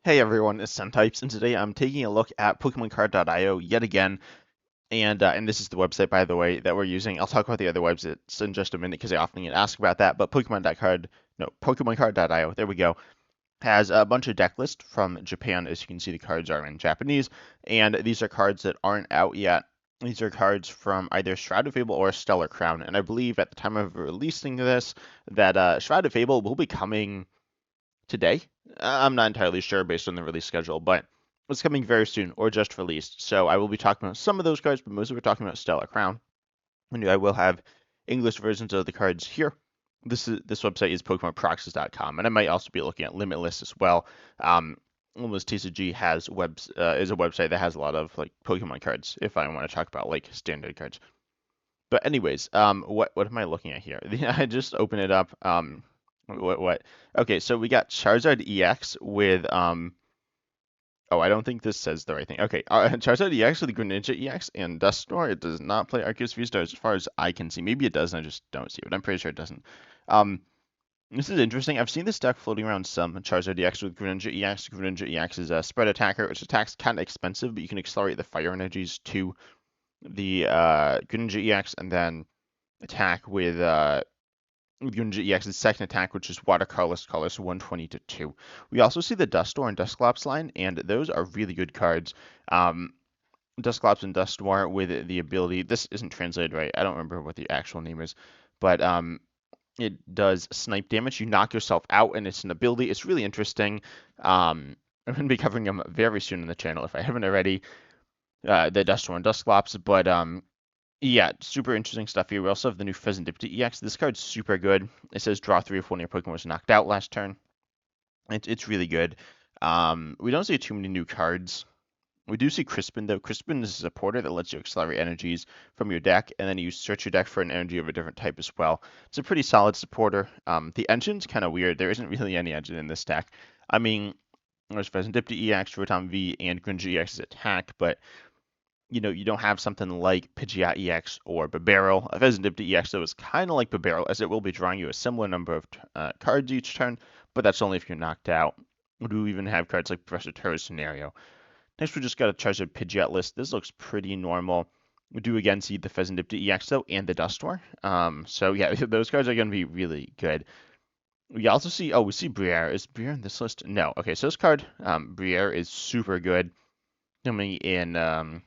Hey everyone, it's Types, and today I'm taking a look at PokemonCard.io yet again, and this is the website, by the way, that we're using. I'll talk about the other websites in just a minute because I often get asked about that. But PokemonCard.io, there we go, has a bunch of deck lists from Japan. As you can see, the cards are in Japanese, and these are cards that aren't out yet. These are cards from either Shroud of Fable or Stellar Crown, and I believe at the time of releasing this that Shroud of Fable will be coming today. I'm not entirely sure based on the release schedule, but it's coming very soon or just released. So I will be talking about some of those cards, but mostly we're talking about Stellar Crown. And I will have English versions of the cards here. This website is PokemonProxies.com, and I might also be looking at Limitless as well. Almost TCG has is a website that has a lot of like Pokemon cards. If I want to talk about like standard cards, but anyways, what am I looking at here? I just opened it up. What? Okay, so we got Charizard EX with Oh, I don't think this says the right thing. Okay, Charizard EX with Greninja EX and Dusknoir. It does not play Arceus V-Stars as far as I can see. Maybe it does, and I just don't see it. But I'm pretty sure it doesn't. Um, this is interesting. I've seen this deck floating around some. Charizard EX with Greninja EX. Greninja EX is a spread attacker, which attacks kind of expensive, but you can accelerate the fire energies to the Greninja EX and then attack with Greninja EX's second attack, which is Watercolorless Colors 120 to 2. We also see the Dustor and Dusclops line, and those are really good cards. Dusclops and Dustoir with the ability, this isn't translated right, I don't remember what the actual name is, but it does snipe damage. You knock yourself out, and it's an ability. It's really interesting. I'm going to be covering them very soon on the channel if I haven't already, the Dustor and Dusclops, but yeah, super interesting stuff here. We also have the new Pheasantipity EX. This card's super good. It says draw 3 if one of your Pokemon was knocked out last turn. It's really good. We don't see too many new cards. We do see Crispin, though. Crispin is a supporter that lets you accelerate energies from your deck, and then you search your deck for an energy of a different type as well. It's a pretty solid supporter. The engine's kind of weird. There isn't really any engine in this deck. I mean, there's Pheasantipity EX, Rotom V, and Greninja EX's attack, but you don't have something like Pidgeot EX or Bibarel. A Pheasantipity EX, though, is kind of like Bibarel, as it will be drawing you a similar number of cards each turn, but that's only if you're knocked out. We do even have cards like Professor Tur's Scenario. Next, we just got a Charizard Pidgeot list. This looks pretty normal. We do again see the Pheasantipity EX, though, and the Dustor. So yeah, those cards are going to be really good. We also see, we see Briere. Is Briere in this list? No. Okay, so this card, Briere, is super good. Coming in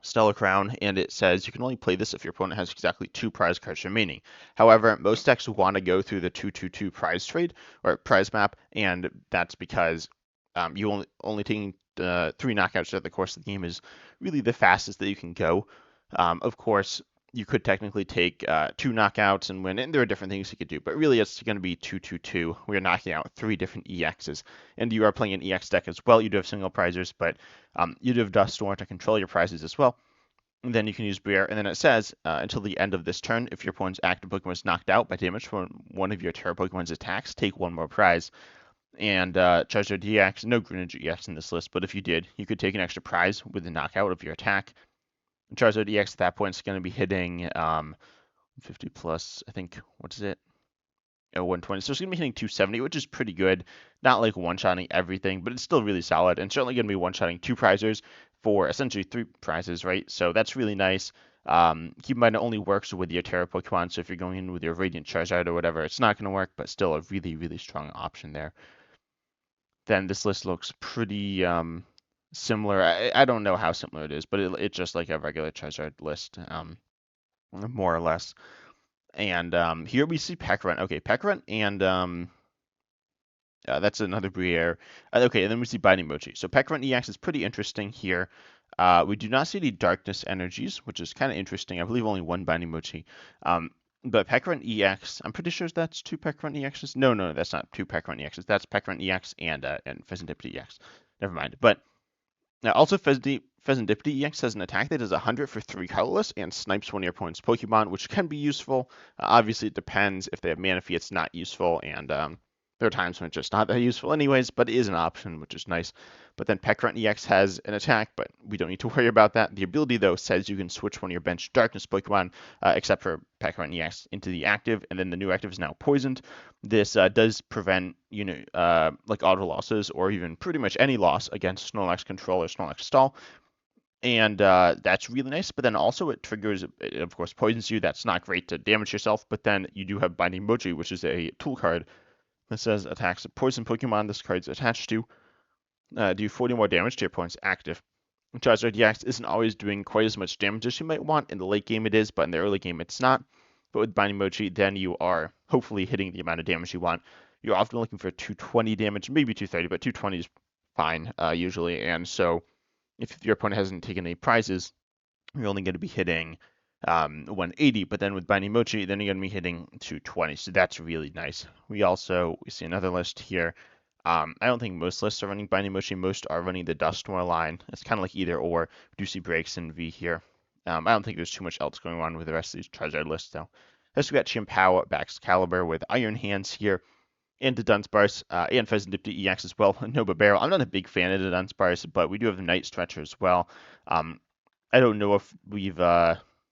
Stellar Crown, and it says you can only play this if your opponent has exactly 2 prize cards remaining. However, most decks want to go through the 2-2-2 prize trade or prize map, and that's because you only taking 3 knockouts throughout the course of the game is really the fastest that you can go. Of course, you could technically take 2 knockouts and win, and there are different things you could do, but really it's going to be 2-2-2. We are knocking out 3 different EXs, and you are playing an EX deck as well. You do have single prizers, but you do have Dustor to control your prizes as well. And then you can use Briere, and then it says until the end of this turn, if your opponent's active Pokemon is knocked out by damage from one of your Terra Pokemon's attacks, take 1 more prize. And Charizard EX, no Greninja EX in this list, but if you did, you could take an extra prize with the knockout of your attack. Charizard EX at that point is going to be hitting 50 plus, I think, what is it? 120. So it's going to be hitting 270, which is pretty good. Not like one-shotting everything, but it's still really solid. And certainly going to be one-shotting 2 prizers for essentially 3 prizes, right? So that's really nice. Keep in mind it only works with your Terra Pokemon, so if you're going in with your Radiant Charizard or whatever, it's not going to work, but still a really, really strong option there. Then this list looks pretty similar. I don't know how similar it is, but it's just like a regular Charizard list, more or less. And here we see Pecharunt. Okay, Pecharunt and that's another Briere. Okay, and then we see Binding Mochi. So Pecharunt EX is pretty interesting here. We do not see any Darkness energies, which is kind of interesting. I believe only 1 Binding Mochi. But Pecharunt EX, I'm pretty sure that's 2 Pecharunt EXs. No, that's not 2 Pecharunt EXs. That's Pecharunt EX and Pheasantipity EX. Never mind. But also Pheasantipity EX has an attack that does 100 for 3 colorless and snipes one of your opponent's Pokemon, which can be useful. Obviously, it depends. If they have Manaphy, it's not useful, and There are times when it's just not that useful anyways, but it is an option, which is nice. But then Pecharunt EX has an attack, but we don't need to worry about that. The ability, though, says you can switch one of your bench Darkness Pokemon, except for Pecharunt EX, into the active, and then the new active is now poisoned. This does prevent, like auto losses or even pretty much any loss against Snorlax Control or Snorlax Stall. And that's really nice, but then also it triggers, it of course poisons you. That's not great to damage yourself, but then you do have Binding Mochi, which is a tool card that says attacks a poison Pokemon this card's attached to do 40 more damage to your opponent's active. Charizard EX isn't always doing quite as much damage as you might want. In the late game it is, but in the early game it's not. But with Binding Mochi, then you are hopefully hitting the amount of damage you want. You're often looking for 220 damage, maybe 230, but 220 is fine usually. And so if your opponent hasn't taken any prizes, you're only going to be hitting 180, but then with Binding Mochi, then you're going to be hitting 220, so that's really nice. We see another list here. I don't think most lists are running Binding Mochi. Most are running the Dusknoir line. It's kind of like either or. We do see breaks in V here. I don't think there's too much else going on with the rest of these Charizard lists, though. Next, we got Chimpao, Baxcalibur with Iron Hands here, and the Dunsparce, and Pheasant EX as well. Nova Barrel. I'm not a big fan of the Dunsparce, but we do have the Night Stretcher as well. I don't know if we've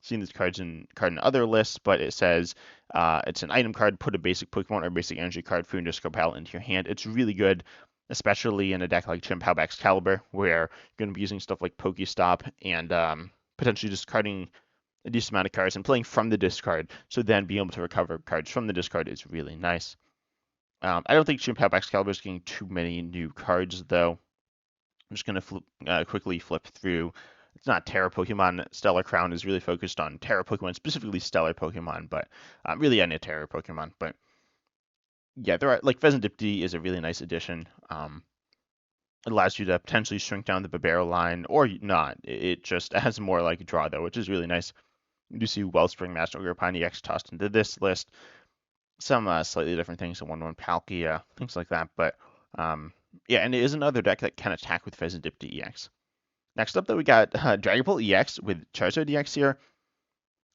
seen these cards in other lists, but it says it's an item card. Put a basic Pokemon or basic energy card for your discard pile into your hand. It's really good, especially in a deck like Chimpao Excalibur, where you're going to be using stuff like Pokestop and potentially discarding a decent amount of cards and playing from the discard. So then being able to recover cards from the discard is really nice. I don't think Chimpao Excalibur is getting too many new cards, though. I'm just going to quickly flip through. It's not Terra Pokemon. Stellar Crown is really focused on Terra Pokemon, specifically Stellar Pokemon, but really any Terra Pokemon. But yeah, there are like Pheasant Dipty is a really nice addition. It allows you to potentially shrink down the Babero line, or not. It just has more like draw though, which is really nice. You do see Wellspring, Master Ogerpon EX tossed into this list. Some slightly different things, a 1/1 Palkia, things like that. But yeah, and it is another deck that can attack with Pheasant Dipty EX. Next up, though, we got Dragapult EX with Charizard EX here.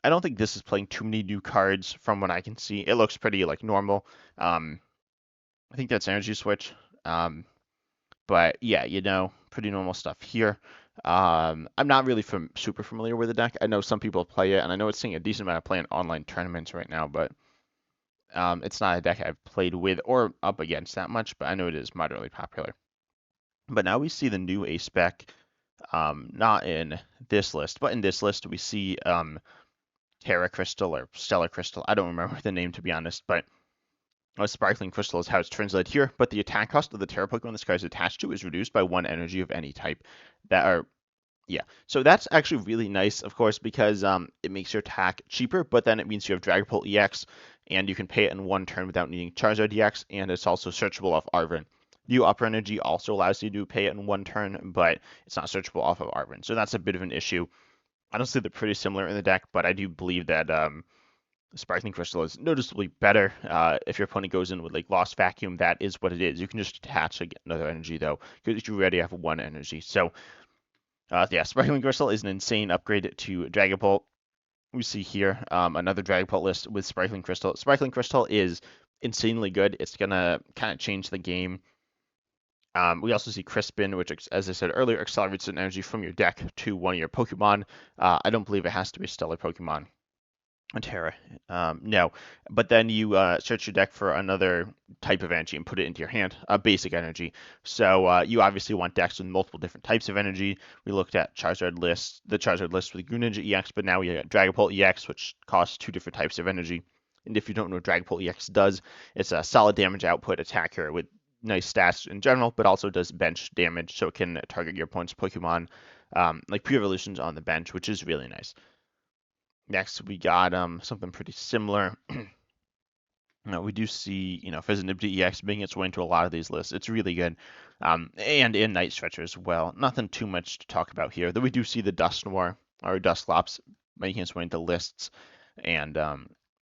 I don't think this is playing too many new cards from what I can see. It looks pretty like normal. I think that's Energy Switch. But yeah, pretty normal stuff here. I'm not really super familiar with the deck. I know some people play it, and I know it's seeing a decent amount of play in online tournaments right now, but it's not a deck I've played with or up against that much, but I know it is moderately popular. But now we see the new ace spec. Not in this list, but in this list we see Terra Crystal or Stellar Crystal. I don't remember the name, to be honest, but Sparkling Crystal is how it's translated here. But the attack cost of the Terra Pokemon this card is attached to is reduced by 1 energy of any type. So that's actually really nice, of course, because it makes your attack cheaper, but then it means you have Dragapult EX, and you can pay it in 1 turn without needing Charizard EX, and it's also searchable off Arven. New Upper Energy also allows you to pay it in 1 turn, but it's not searchable off of Arven, so that's a bit of an issue. Honestly, they're pretty similar in the deck, but I do believe that Sparkling Crystal is noticeably better. If your opponent goes in with like Lost Vacuum, that is what it is. You can just attach another energy, though, because you already have 1 energy. So yeah, Sparkling Crystal is an insane upgrade to Dragapult. We see here another Dragapult list with Sparkling Crystal. Sparkling Crystal is insanely good. It's going to kind of change the game. We also see Crispin, which, as I said earlier, accelerates an energy from your deck to one of your Pokemon. I don't believe it has to be a Stellar Pokemon. Terra, no. But then you search your deck for another type of energy and put it into your hand, basic energy. So you obviously want decks with multiple different types of energy. We looked at the Charizard list with Greninja EX, but now we got Dragapult EX, which costs 2 different types of energy. And if you don't know what Dragapult EX does, it's a solid damage output attacker with nice stats in general, but also does bench damage, so it can target your opponent's Pokemon, like pre-evolutions on the bench, which is really nice. Next, we got something pretty similar. We do see, Pheasant EX making its way into a lot of these lists. It's really good. And in Night Stretcher as well. Nothing too much to talk about here. Though we do see the Dusknoir or Dusclops making its way into lists. And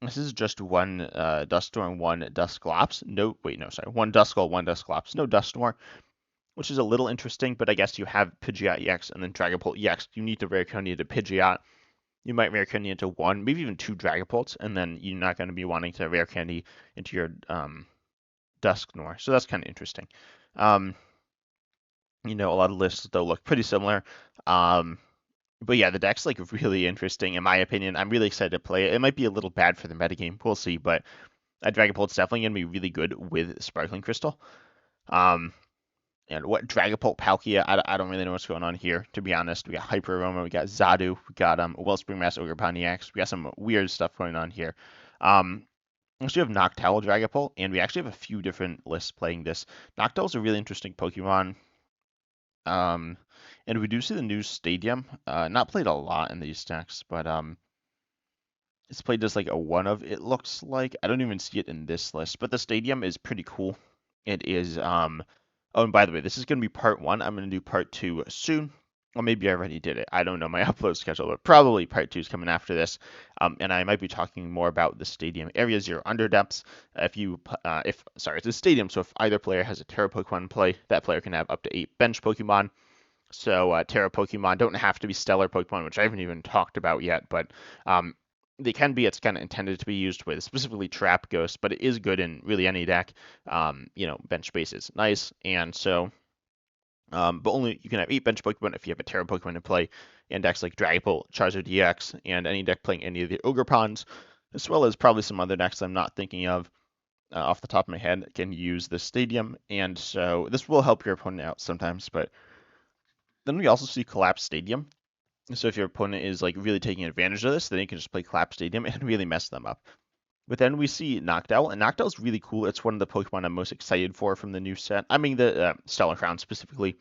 this is just one Dusknoir and one Dusclops. One Duskull, one Dusclops. No Dusknoir, which is a little interesting, but I guess you have Pidgeot EX and then Dragapult EX. You need to rare candy to Pidgeot. You might rare candy into 1, maybe even 2 Dragapults, and then you're not going to be wanting to rare candy into your Dusknoir, so that's kind of interesting. Um, a lot of lists though look pretty similar. Um, but yeah, the deck's like really interesting in my opinion. I'm really excited to play it. It might be a little bad for the metagame, we'll see, but Dragapult's definitely gonna be really good with Sparkling Crystal. Um, and what Dragapult, Palkia, I don't really know what's going on here, to be honest. We got Hyper Aroma, we got Zadu, we got Wellspring Mass, Ogerpon EX. We got some weird stuff going on here. We actually have Noctowl Dragapult, and we actually have a few different lists playing this. Noctowl's a really interesting Pokemon. Um, and we do see the new Stadium. Not played a lot in these decks, but it's played as like a one of, it looks like. I don't even see it in this list, but the Stadium is pretty cool. It is oh, and by the way, this is going to be part one. I'm going to do part two soon. Or maybe I already did it. I don't know my upload schedule, but probably part two is coming after this. And I might be talking more about the Stadium Area Zero Under depths. It's a Stadium, so if either player has a Terra Pokemon in play, that player can have up to 8 bench Pokemon. So Terra Pokemon don't have to be stellar Pokemon, which I haven't even talked about yet, but they can be. It's kind of intended to be used with specifically Trap Ghost, but it is good in really any deck. Bench space is nice, and so but only you can have 8 bench Pokemon if you have a Terra Pokemon in play, and decks like Dragapult, Charizard EX, and any deck playing any of the Ogerpons, as well as probably some other decks I'm not thinking of off the top of my head, can use the Stadium, and so this will help your opponent out sometimes, but then we also see Collapse Stadium. So if your opponent is like really taking advantage of this, then you can just play Collapse Stadium and really mess them up. But then we see Noctowl, and Noctowl's really cool. It's one of the Pokemon I'm most excited for from the new set. I mean, the Stellar Crown specifically.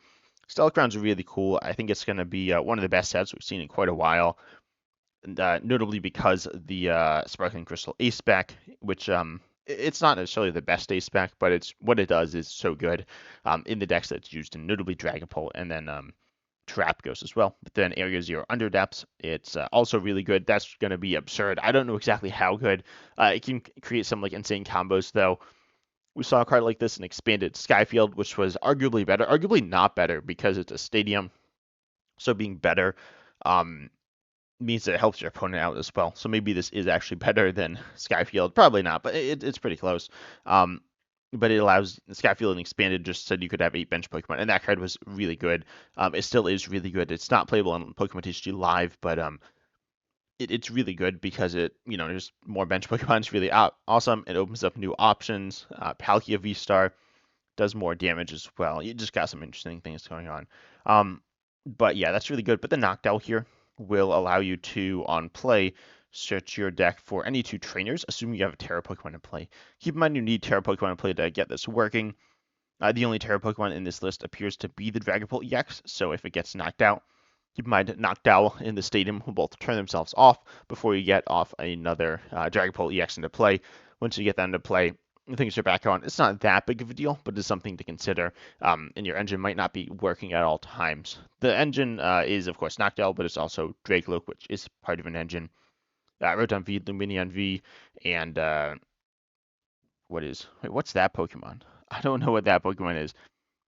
Stellar Crown's really cool. I think it's going to be one of the best sets we've seen in quite a while, and, notably because the Sparkling Crystal Ace Spec, which it's not necessarily the best Ace Spec, but it's what it does is so good in the decks that it's used in, notably Dragapult, and then Trap Ghost as well. But then Area Zero Under Depths, it's also really good. That's going to be absurd. I don't know exactly how good. It can create some like insane combos though. We saw a card like this in Expanded Skyfield, which was arguably better, arguably not better because it's a stadium. So being better means that it helps your opponent out as well. So maybe this is actually better than Skyfield. Probably not, but it's pretty close. But it allows Skyfield and Expanded just said you could have 8 bench Pokemon, and that card was really good. It still is really good. It's not playable on Pokemon TCG Live, but it's really good because there's more bench Pokemon. It's really awesome. It opens up new options. Palkia V-Star does more damage as well. You just got some interesting things going on. But yeah, that's really good. But the Noctowl here will allow you to, on play, search your deck for any 2 trainers, assuming you have a Terra Pokemon in play. Keep in mind you need Terra Pokemon in play to get this working. The only Terra Pokemon in this list appears to be the Dragapult EX, so if it gets knocked out, keep in mind Noctowl in the Stadium will both turn themselves off before you get off another Dragapult EX into play. Once you get that into play, things are back on. It's not that big of a deal, but it's something to consider. And your engine might not be working at all times. The engine is, of course, Noctowl, but it's also Dragalope, which is part of an engine. Rotom V, Lumineon V, and what's that Pokemon? I don't know what that Pokemon is.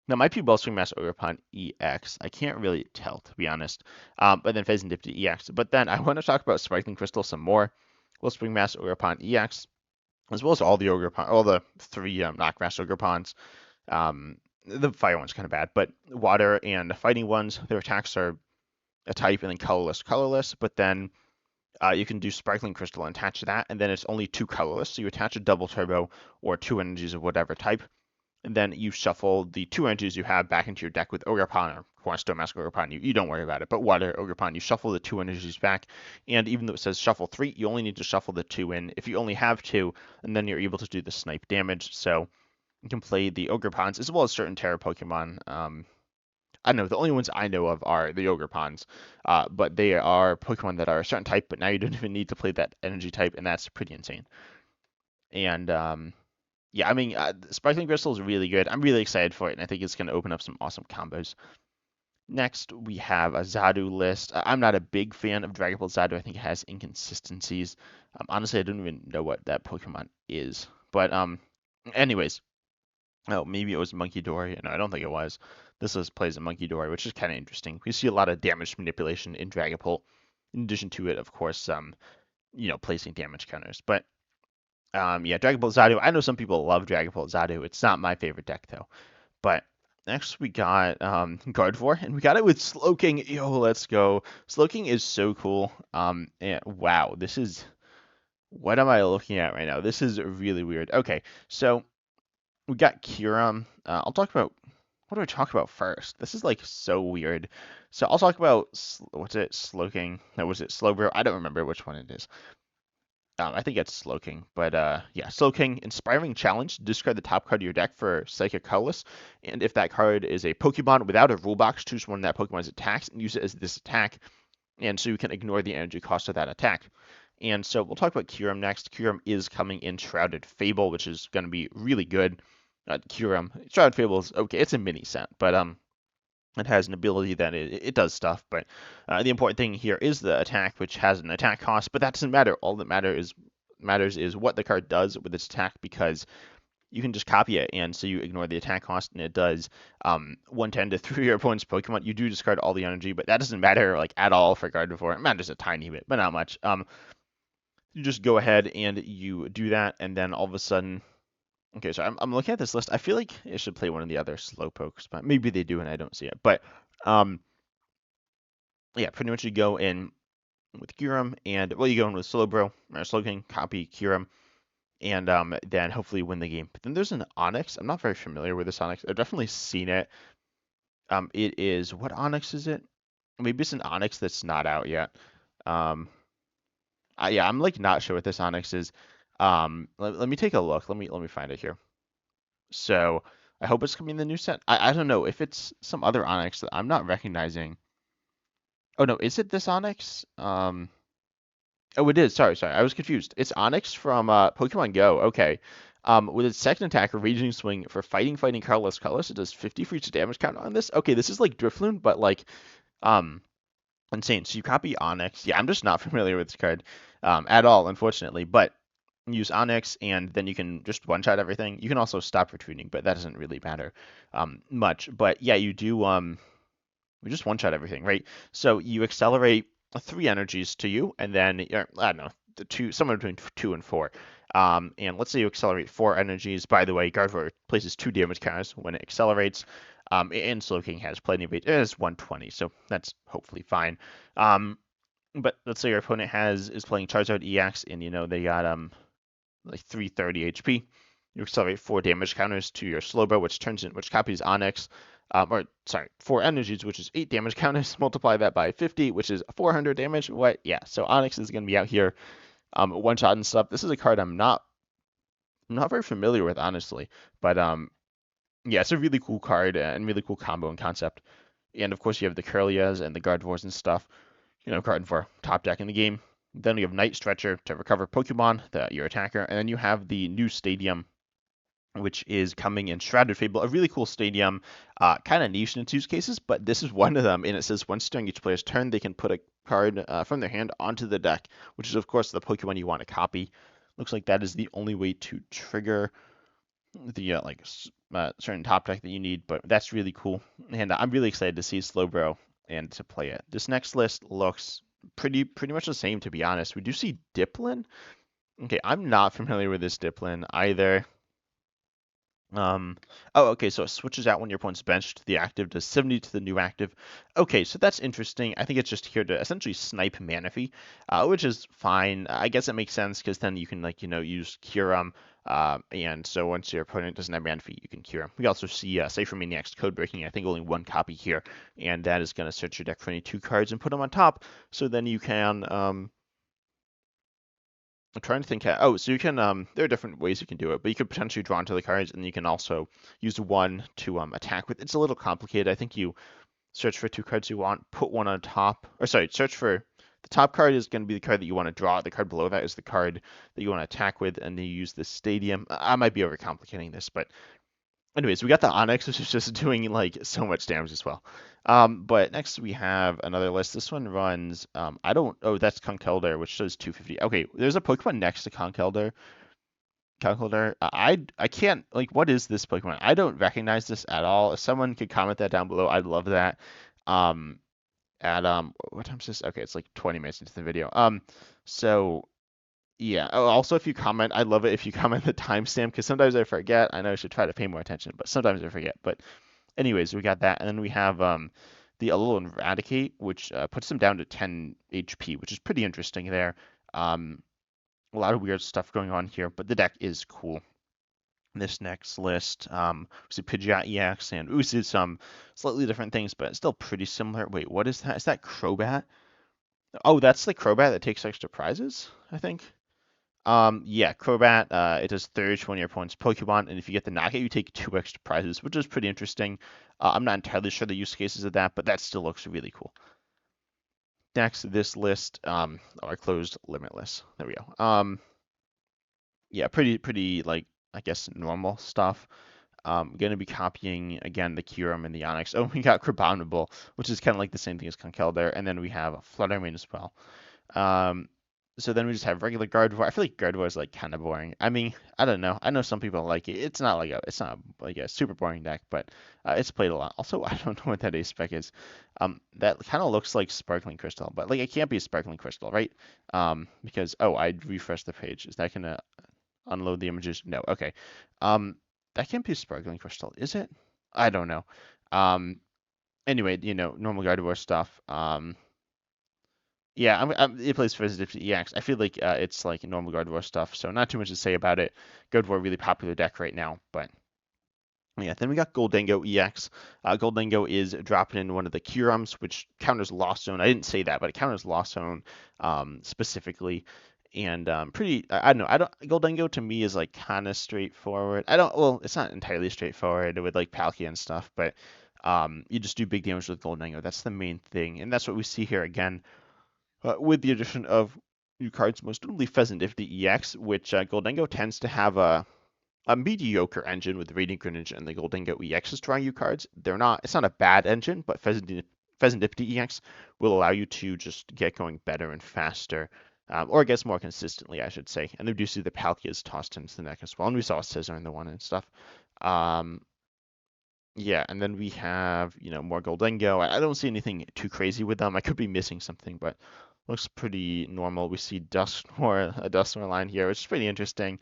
That might be Wellspring Mass Ogerpon EX. I can't really tell, to be honest. But then Fezandipiti EX. But then I want to talk about Sparkling Crystal some more. Wellspring Mass Ogerpon EX, as well as all the Ogerpon, all the 3 Knockmass Ogerpons. The fire one's kind of bad, but water and fighting ones, their attacks are a type and then colorless, colorless. But then you can do Sparkling Crystal and attach that, and then it's only 2 colorless. So you attach a double turbo or 2 energies of whatever type, and then you shuffle the 2 energies you have back into your deck with Ogerpon or Cornerstone Mask Ogerpon. You don't worry about it, but Water Ogerpon, you shuffle the 2 energies back, and even though it says shuffle 3, you only need to shuffle the 2 in if you only have 2, and then you're able to do the snipe damage. So you can play the Ogerpons as well as certain Terra Pokemon. I don't know, the only ones I know of are the Ogerpons, but they are Pokemon that are a certain type, but now you don't even need to play that energy type, and that's pretty insane. And yeah, I mean, Sparkling Crystal is really good. I'm really excited for it, and I think it's going to open up some awesome combos. Next, we have a Zadu list. I'm not a big fan of Dragapult Zadu. I think it has inconsistencies. Honestly, I don't even know what that Pokemon is. But anyways, oh, maybe it was Monkey Dory. No, I don't think it was. This list plays a Monkey Dory, which is kind of interesting. We see a lot of damage manipulation in Dragapult. In addition to it, of course, placing damage counters. But Yeah, Dragapult Zadu. I know some people love Dragapult Zadu. It's not my favorite deck though. But next we got Gardevoir, and we got it with Slowking. Yo, let's go. Slowking is so cool. And wow, this is what am I looking at right now? This is really weird. Okay, so we got Kyurem. I'll talk about what do I talk about first? This is like so weird. So I'll talk about what's it? Slowking. No, was it Slowbro? I don't remember which one it is. I think it's Slowking, but yeah, Slowking, Inspiring Challenge. Discard the top card of your deck for Psychic Colorless, and if that card is a Pokemon without a rule box, choose one of that Pokemon's attacks and use it as this attack, and so you can ignore the energy cost of that attack. And so we'll talk about Kyurem next. Kyurem is coming in Shrouded Fable, which is going to be really good. Kyurem, Shrouded Fable is okay. It's a mini set, but it has an ability that it does stuff, but the important thing here is the attack, which has an attack cost, but that doesn't matter. All that matters is what the card does with its attack, because you can just copy it, and so you ignore the attack cost, and it does 110 to through your opponent's Pokemon. You do discard all the energy, but that doesn't matter like at all for Gardevoir. It matters a tiny bit, but not much. You just go ahead and you do that, and then all of a sudden, okay, so I'm looking at this list. I feel like it should play one of the other Slowpokes, but maybe they do and I don't see it. But um, yeah, pretty much you go in with Kyurem, and well, you go in with Slowbro or Slowking, copy Kyurem, and then hopefully win the game. But then there's an Onyx. I'm not very familiar with this Onyx. I've definitely seen it. It is what Onyx is it? Maybe it's an Onyx that's not out yet. Um, yeah, I'm like not sure what this Onyx is. Let me take a look. Let me find it here. So I hope it's coming in the new set. I don't know if it's some other Onyx that I'm not recognizing. Oh no, is it this Onyx? Oh, it is. Sorry. I was confused. It's Onyx from Pokemon Go. Okay. With its second attack, a Raging Swing for fighting colorless, it does 50 for each damage count on this. Okay, this is like Drifloon, but like um insane. So you copy Onyx. Yeah, I'm just not familiar with this card at all, unfortunately. But use Onyx, and then you can just one-shot everything. You can also stop retreating, but that doesn't really matter much. But yeah, you do we just one-shot everything, right? So you accelerate 3 energies to you, and then I don't know, the two somewhere between 2 and 4. And let's say you accelerate 4 energies. By the way, Gardevoir places 2 damage counters when it accelerates. And Slowking has plenty of it. It has 120, so that's hopefully fine. But let's say your opponent is playing Charizard EX, and they got like 330 HP. You accelerate 4 damage counters to your Slowbro, which copies Onyx. Or sorry, 4 energies, which is 8 damage counters. Multiply that by 50, which is 400 damage. What? Yeah. So Onyx is going to be out here, one shot and stuff. This is a card I'm not very familiar with, honestly, but yeah, it's a really cool card and really cool combo and concept. And of course, you have the Curlias and the Gardevoirs and stuff. Gardevoir top deck in the game. Then you have Night Stretcher to recover Pokemon, your attacker, and then you have the new stadium, which is coming in Shrouded Fable, a really cool stadium, kind of niche in its use cases, but this is one of them, and it says once during each player's turn, they can put a card from their hand onto the deck, which is, of course, the Pokemon you want to copy. Looks like that is the only way to trigger the certain top deck that you need, but that's really cool, and I'm really excited to see Slowbro and to play it. This next list looks pretty much the same, to be honest. We do see Diplin. Okay, I'm not familiar with this Diplin either. Oh, okay, so it switches out when your opponent's benched. The active does 70 to the new active. Okay, so that's interesting. I think it's just here to essentially snipe Manaphy, which is fine. I guess it makes sense because then you can, use Kyurem. And so once your opponent doesn't have Manaphy, you can cure him. We also see Cypher Maniac's code breaking. I think only one copy here, and that is going to search your deck for any 2 cards and put them on top. So then you can I'm trying to think. So you can. There are different ways you can do it, but you could potentially draw into the cards, and you can also use one to attack with. It's a little complicated. I think you search for 2 cards you want, put one on top, or sorry, search for the top card is going to be the card that you want to draw. The card below that is the card that you want to attack with, and then you use the stadium. I might be overcomplicating this, but anyways, we got the Onyx, which is just doing like so much damage as well. But next we have another list. This one runs, I don't, oh, that's Conkeldurr, which does 250. Okay, there's a Pokemon next to Conkeldurr. I can't, like, what is this Pokemon? I don't recognize this at all. If someone could comment that down below, I'd love that. At, what time is this? Okay, it's like 20 minutes into the video. So Yeah. Oh, also, if you comment, I love it if you comment the timestamp because sometimes I forget. I know I should try to pay more attention, but sometimes I forget. But anyways, we got that, and then we have the Alolan Eradicate, which puts them down to 10 HP, which is pretty interesting there. Um, a lot of weird stuff going on here, but the deck is cool. This next list, we see Pidgeot EX and Usu, some slightly different things, but still pretty similar. Wait, what is that? Is that Crobat? Oh, that's the Crobat that takes extra prizes, I think. Yeah, Crobat, it does 30 to one of your opponent's Pokemon, and if you get the knockout, you take 2 extra prizes, which is pretty interesting. I'm not entirely sure the use cases of that, but that still looks really cool. Next, this list, oh, I closed Limitless. There we go. Yeah, pretty like I guess normal stuff. Going to be copying again the Kyurem and the Onix. Oh, we got Crabominable, which is kind of like the same thing as Conkeldurr there, and then we have Fluttermane as well. Um, so then we just have regular Gardevoir. I feel like Gardevoir is like kind of boring. I mean, I don't know. I know some people like it. It's not like a super boring deck, but it's played a lot. Also, I don't know what that ace spec is. That kind of looks like Sparkling Crystal, but like it can't be a Sparkling Crystal, right? Because oh, I refreshed the page. Is that gonna unload the images? No. Okay. Um, that can't be a Sparkling Crystal, is it? I don't know. Um, anyway, normal Gardevoir stuff. Yeah, it plays Visitive EX. I feel like it's like normal Gardevoir stuff, so not too much to say about it. Gardevoir really popular deck right now, but yeah. Then we got Gholdengo EX. Gholdengo is dropping in one of the Curums, which counters Lost Zone. I didn't say that, but it counters Lost Zone specifically, and pretty. I don't know. I don't. Gholdengo to me is like kind of straightforward. I don't. Well, it's not entirely straightforward with like Palkia and stuff, but you just do big damage with Gholdengo. That's the main thing, and that's what we see here again with the addition of new cards, most notably Pheasantipede EX, which Gholdengo tends to have a mediocre engine with Radiant Greninja and the Gholdengo EX's drawing you cards. It's not a bad engine, but Pheasantipede EX will allow you to just get going better and faster, or I guess more consistently, I should say. And we do see the Palkias tossed into the deck as well, and we saw Scizor in the one and stuff. Um, yeah, and then we have, more Gholdengo. I don't see anything too crazy with them. I could be missing something, but looks pretty normal. We see Dusknoir, a Dusknoir line here, which is pretty interesting.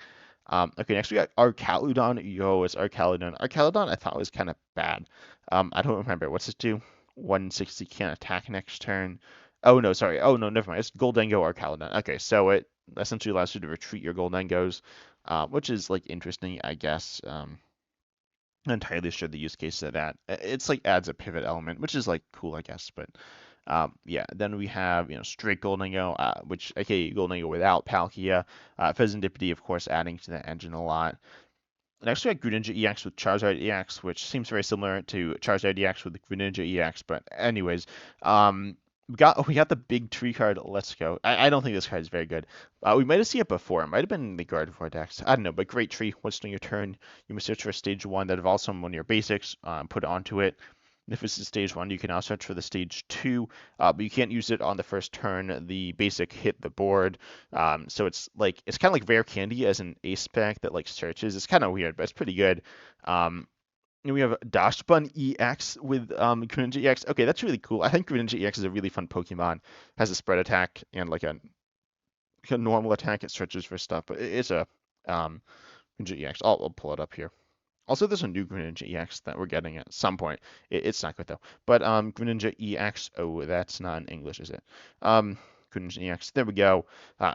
Okay, next we got Arcaludon. Yo, it's Arcaludon. Arcaludon I thought was kind of bad. I don't remember. What's it do? 160 can't attack next turn. Oh no, sorry. Oh no, never mind. It's Gholdengo Arcaludon. Okay, so it essentially allows you to retreat your Gholdengos, which is like interesting, I guess. Not entirely sure the use case of that. It's like adds a pivot element, which is like cool, I guess. But yeah, then we have straight Gholdengo, which aka Gholdengo without Palkia. Pheasantipede, of course, adding to the engine a lot. Next we have Greninja EX with Charizard EX, which seems very similar to Charizard EX with Greninja EX. But anyways, we got the big tree card. Let's go. I don't think this card is very good. We might have seen it before. It might have been in the Gardevoir decks. I don't know. But great tree. Once on your turn, you must search for stage one that evolves from one of your basics. Put it onto it. If this is stage one, you can now search for the stage two, but you can't use it on the first turn. The basic hit the board, so it's kind of like rare candy as an ace spec that like searches. It's kind of weird, but it's pretty good. And we have Dashbun EX with Greninja EX. Okay, that's really cool. I think Greninja EX is a really fun Pokemon. Has a spread attack and like a normal attack. It searches for stuff, but it's a Greninja EX. I'll pull it up here. Also, there's a new Greninja EX that we're getting at some point. It's not good though. But Greninja EX. Oh, that's not in English, is it? Greninja EX. There we go.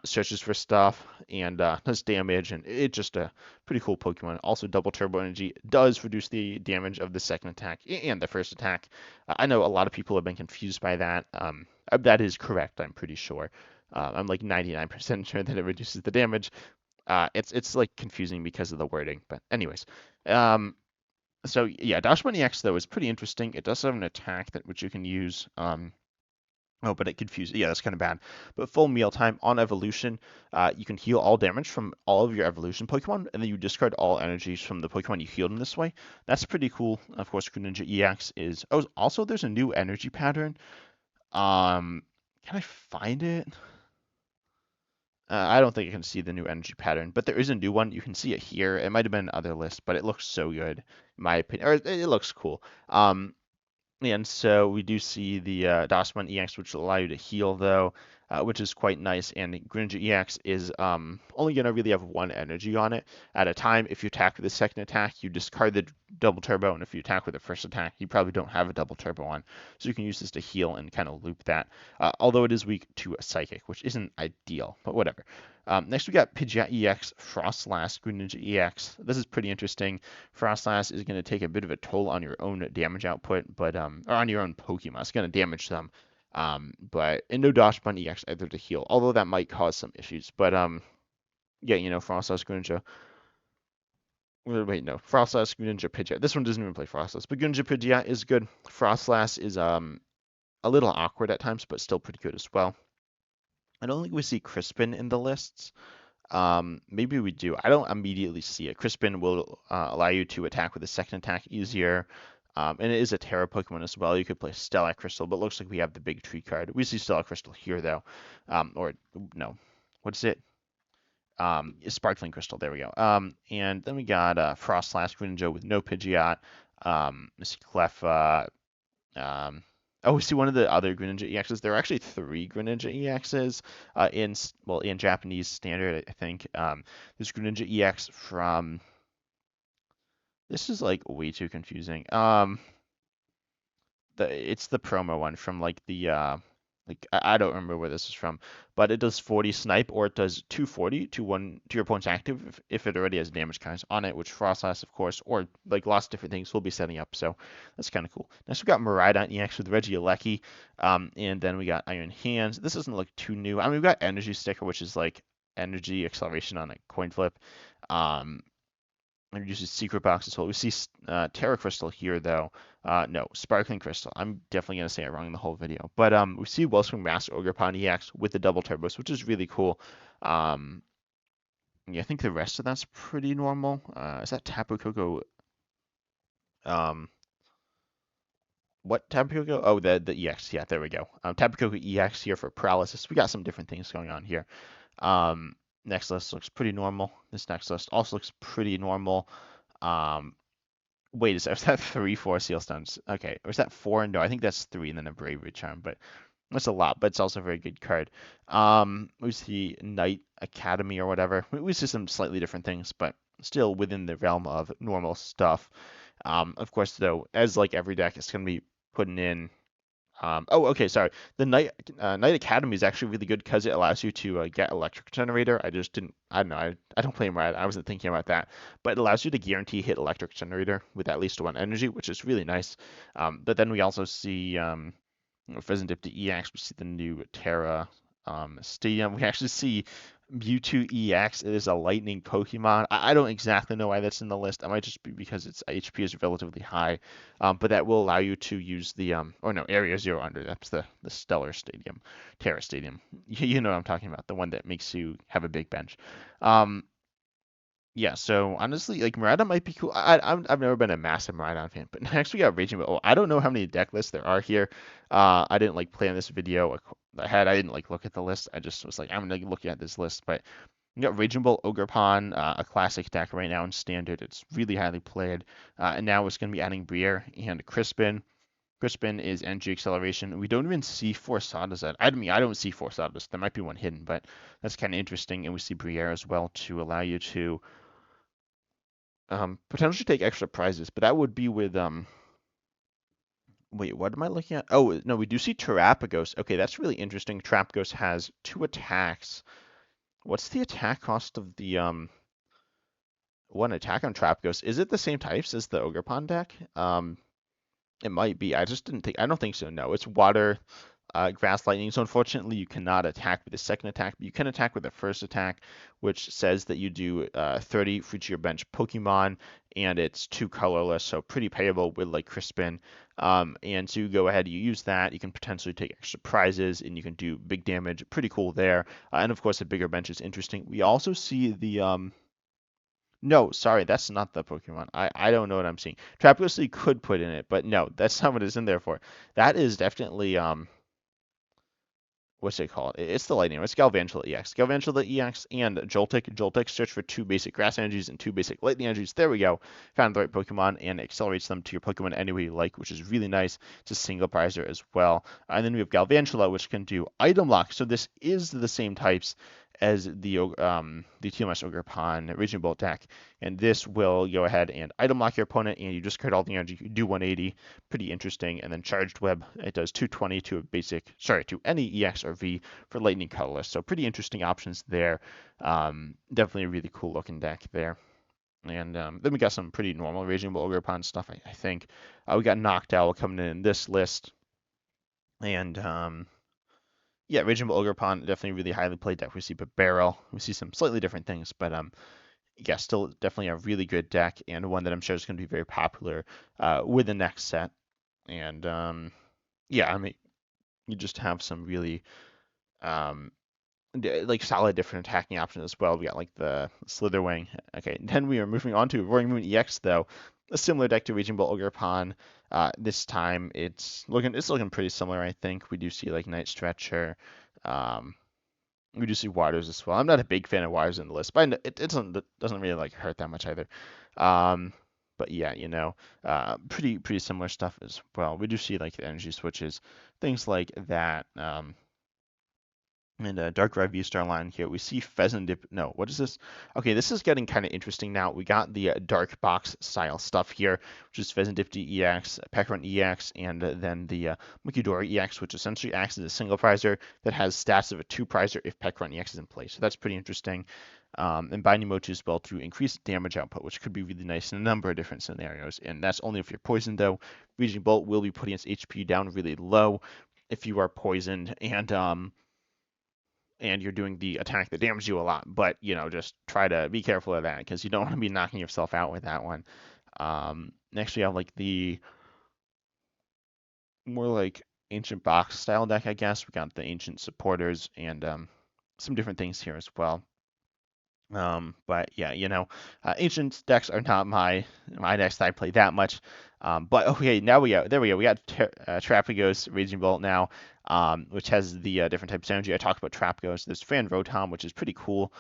Searches for stuff and does damage, and it's just a pretty cool Pokemon. Also, double Turbo Energy does reduce the damage of the second attack and the first attack. I know a lot of people have been confused by that. That is correct. I'm pretty sure. I'm like 99% sure that it reduces the damage. It's like confusing because of the wording, but anyways. So yeah, Dash Bunny X though is pretty interesting. It does have an attack that which you can use. Oh, but it confuses. Yeah, that's kind of bad. But full mealtime on evolution, you can heal all damage from all of your evolution Pokemon, and then you discard all energies from the Pokemon you healed in this way. That's pretty cool. Of course, Greninja EX is. Oh, also there's a new energy pattern. Can I find it? I don't think I can see the new energy pattern, but there is a new one. You can see it here. It might have been other lists, but it looks so good, in my opinion. Or it looks cool. And so we do see the DOS1 EX, which will allow you to heal, though. which is quite nice. And Greninja EX is only going to really have one energy on it at a time. If you attack with the second attack, you discard the double turbo, and if you attack with the first attack, you probably don't have a double turbo on. So you can use this to heal and kind of loop that. Although it is weak to a Psychic, which isn't ideal, but whatever. Next, we got Pidgeot EX, Frostlass, Greninja EX. This is pretty interesting. Frostlass is going to take a bit of a toll on your own damage output, but or on your own Pokemon. It's going to damage them. But and no Dodgebun EX either to heal, although that might cause some issues. But yeah, Frostlass, Greninja. Wait, no, Frostlass, Greninja, Pidgeot. This one doesn't even play Frostlass, but Greninja Pidgeot is good. Frostlass is a little awkward at times, but still pretty good as well. I don't think we see Crispin in the lists. Maybe we do. I don't immediately see it. Crispin will allow you to attack with a second attack easier. And it is a Terra Pokemon as well. You could play Stellar Crystal, but it looks like we have the big tree card. We see Stellar Crystal here, though. Or, no. What's it? Sparkling Crystal. There we go. And then we got Frostlass Greninja with no Pidgeot. Miss Clef. Oh, we see one of the other Greninja EXs. There are actually 3 Greninja EXs in Japanese standard, I think. There's Greninja EX from. This is like way too confusing. It's the promo one from like I don't remember where this is from, but it does 40 snipe, or it does 240 to your opponent's active if it already has damage cards on it, which Frostlass, of course, or like lots of different things we'll be setting up. So that's kind of cool. Next we got Miraidon EX with Regieleki, and then we got Iron Hands. This doesn't look too new. I mean, we've got Energy Sticker, which is like energy acceleration on a coin flip. And uses Secret Box as well. We see Terra Crystal here, though. No, Sparkling Crystal. I'm definitely going to say it wrong in the whole video. But we see Wellspring Master Ogerpon EX with the double turbos, which is really cool. Yeah, I think the rest of that's pretty normal. Is that Tapu Koko? What Tapu Koko? Oh, the EX. Yeah, there we go. Tapu Koko EX here for Paralysis. We got some different things going on here. Next list looks pretty normal. This next list also looks pretty normal. Wait, is that 3 Force Seal Stones? Okay, or is that 4? No, I think that's 3 and then a Bravery Charm, but that's a lot, but it's also a very good card. We see Knight Academy or whatever. We see some slightly different things, but still within the realm of normal stuff. Of course, though, as like every deck, it's going to be putting in okay, sorry. The Knight Academy is actually really good because it allows you to get Electric Generator. I don't know. I don't play him right. I wasn't thinking about that. But it allows you to guarantee hit Electric Generator with at least 1 energy, which is really nice. But then we also see Pheasant Dip to EX. We see the new Terra Stadium. We actually see Mewtwo EX. It is a lightning Pokemon. I don't exactly know why that's in the list. It might just be because its HP is relatively high. But that will allow you to use the Area Zero Under. That's the Stellar Stadium, Terra Stadium. You know what I'm talking about, the one that makes you have a big bench. Yeah, so honestly, like Miraidon might be cool. I've never been a massive Miraidon fan, but next we got Raging Bull. I don't know how many deck lists there are here. I didn't like plan this video ahead. I didn't like look at the list. I just was like, I'm gonna look at this list. But we got Raging Bull, Ogerpon, a classic deck right now in Standard. It's really highly played, and now it's gonna be adding Briere and Crispin. Crispin is energy acceleration. We don't even see Force Autosad. I mean, I don't see Force Autosad. There might be one hidden, but that's kind of interesting. And we see Briere as well to allow you to potentially take extra prizes, but that would be with wait, what am I looking at? Oh no, we do see Terapagos. Okay, that's really interesting. Terapagos has 2 attacks. What's the attack cost of the one attack on Terapagos? Is it the same types as the Ogerpon deck? It might be. I don't think so. No, it's water, grass lightning. So unfortunately, you cannot attack with the second attack, but you can attack with the first attack, which says that you do 30 for each of your bench Pokemon, and it's 2 colorless, so pretty payable with like Crispin. And so you go ahead, you use that. You can potentially take extra prizes, and you can do big damage. Pretty cool there. And of course, a bigger bench is interesting. We also see the no, sorry, that's not the Pokemon. I don't know what I'm seeing. Trapagos you could put in it, but no, that's not what it's in there for. That is definitely what's it called? It's the Lightning. It's Galvantula EX. Galvantula EX and Joltik. Joltik search for 2 basic Grass energies and 2 basic Lightning energies. There we go. Found the right Pokemon and accelerates them to your Pokemon any way you like, which is really nice. It's a single prizer as well. And then we have Galvantula, which can do Item Lock. So this is the same types as the TMS Ogerpon Raging Bolt deck, and this will go ahead and item lock your opponent, and you discard all the energy. You do 180, pretty interesting. And then Charged Web, it does 220 to a basic, sorry, to any EX or V for Lightning Colorless. So pretty interesting options there. Definitely a really cool looking deck there. And then we got some pretty normal Raging Bolt Ogerpon stuff, I think. We got Noctowl coming in this list, and yeah, Raging Bull Ogerpon, definitely really highly played deck. We see Barrel, we see some slightly different things, but yeah, still definitely a really good deck and one that I'm sure is going to be very popular with the next set. And yeah, I mean, you just have some really like solid different attacking options as well. We got like the Slitherwing. Okay, then we are moving on to Roaring Moon EX though. A similar deck to Raging Bull Ogerpon. This time it's looking pretty similar, I think. We do see like Night Stretcher. Um, we do see Waters as well. I'm not a big fan of Waters in the list, but it doesn't really like hurt that much either. But yeah, pretty similar stuff as well. We do see like the energy switches, things like that. And Darkrai V-Star line here, we see Pheasant Dip. No, what is this? Okay, this is getting kind of interesting now. We got the Dark Box style stuff here, which is Pheasant Dip EX, Pecharunt EX, and then the Mukidori EX, which essentially acts as a single prizer that has stats of a 2 prizer if Pecharunt EX is in play. So that's pretty interesting. And Binding Mochi as well to increase damage output, which could be really nice in a number of different scenarios. And that's only if you're poisoned, though. Raging Bolt will be putting its HP down really low if you are poisoned, and you're doing the attack that damages you a lot. But, just try to be careful of that because you don't want to be knocking yourself out with that one. Next, we have like the more like ancient box style deck, I guess. We got the ancient supporters and some different things here as well. But yeah, ancient decks are not my decks that I play that much. But okay, there we go. We got Trapagos Raging Bolt now, which has the different types of energy. I talked about Trapagos. There's Fan Rotom, which is pretty cool.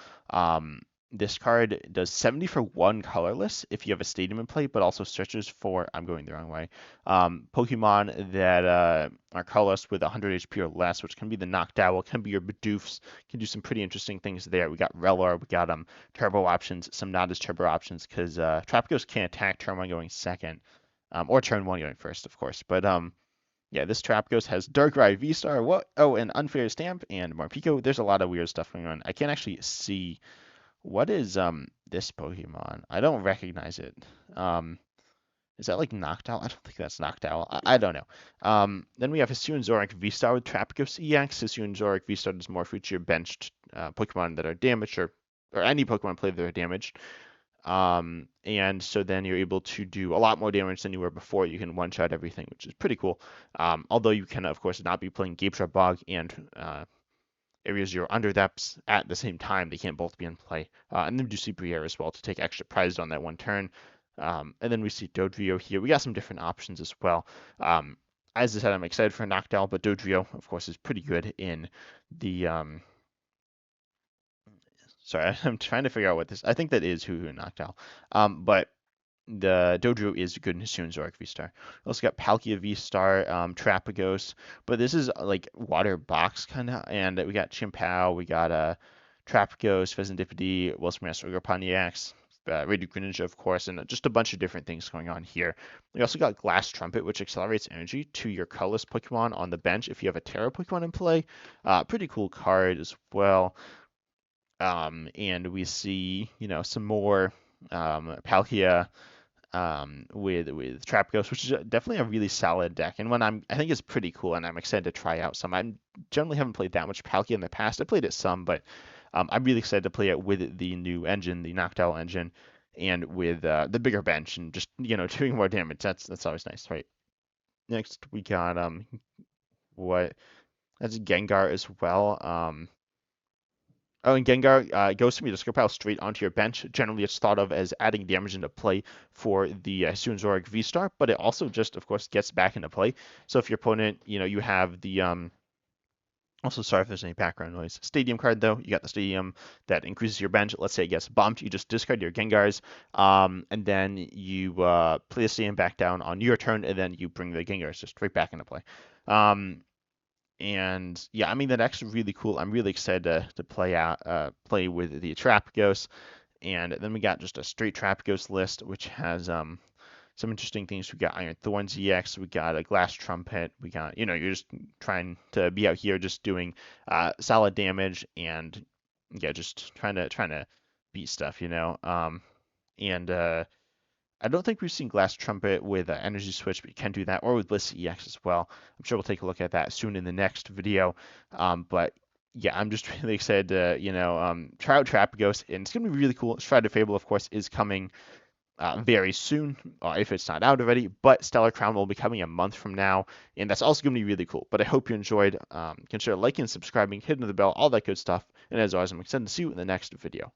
This card does 70 for 1 colorless if you have a stadium in play, but also searches for, I'm going the wrong way, Pokemon that are colorless with 100 HP or less, which can be the Noctowl, can be your Bidoofs, can do some pretty interesting things there. We got Rellor, we got turbo options, some not as turbo options, because Trapagos can't attack turn 1 going second, or turn 1 going first, of course. But yeah, this Trapagos has Darkrai V-Star, an Unfair Stamp, and Morpeko. There's a lot of weird stuff going on. I can't actually see. What is this Pokemon? I don't recognize it. Is that like Noctowl? I don't think that's Noctowl. I don't know. Then we have Hisuian Zoroark V-Star with Trapagos EX. Hisuian Zoroark V-Star does more for each of your benched Pokemon that are damaged, or any Pokemon played that are damaged. And so then you're able to do a lot more damage than you were before. You can one-shot everything, which is pretty cool. Although you can, of course, not be playing Gape Trap Bog and areas you're under depths at the same time. They can't both be in play. And then we do see Briere as well to take extra prizes on that one turn. And then we see Dodrio here. We got some different options as well. As I said, I'm excited for Noctowl, but Dodrio, of course, is pretty good in the... Sorry, I'm trying to figure out what this... I think that is Hoo-Hoo and Noctowl. But the Dodrio is good in Hisuian Zoroark V-Star. We also got Palkia V-Star, Trapagos, but this is like water box kind of, and we got Chimpao, we got Trapagos, Pheasantipede, Wilson's Ogerpon EX, Radiant Greninja, of course, and just a bunch of different things going on here. We also got Glass Trumpet, which accelerates energy to your colorless Pokemon on the bench if you have a Terra Pokemon in play. Pretty cool card as well. And we see, some more Palkia with Trapagos, which is definitely a really solid deck, and one I think is pretty cool, and I'm excited to try out some. I generally haven't played that much Palkia in the past. I played it some, but I'm really excited to play it with the new engine, the Noctowl engine, and with the bigger bench, and just doing more damage. That's always nice, right? Next we got that's Gengar as well. Oh, and Gengar goes from your discard pile straight onto your bench. Generally, it's thought of as adding damage into play for the Hisuian Zoroark V-Star, but it also just, of course, gets back into play. So if your opponent, you have the Also, sorry if there's any background noise. Stadium card, though, you got the Stadium that increases your bench. Let's say it gets bumped, you just discard your Gengars, and then you play the Stadium back down on your turn, and then you bring the Gengars just right back into play. Um, and yeah, I mean that deck's really cool. I'm really excited to play with the Trap Ghost, and then we got just a straight Trap Ghost list, which has some interesting things. We got Iron Thorns EX, we got a Glass Trumpet, we got, you're just trying to be out here just doing solid damage and yeah, just trying to beat stuff. And I don't think we've seen Glass Trumpet with Energy Switch, but you can do that, or with Lissa EX as well. I'm sure we'll take a look at that soon in the next video. But yeah, I'm just really excited to, try out Trap Ghost, and it's gonna be really cool. Shrouded Fable, of course, is coming very soon, or if it's not out already. But Stellar Crown will be coming a month from now, and that's also going to be really cool. But I hope you enjoyed. Consider liking, subscribing, hitting the bell, all that good stuff. And as always, I'm excited to see you in the next video.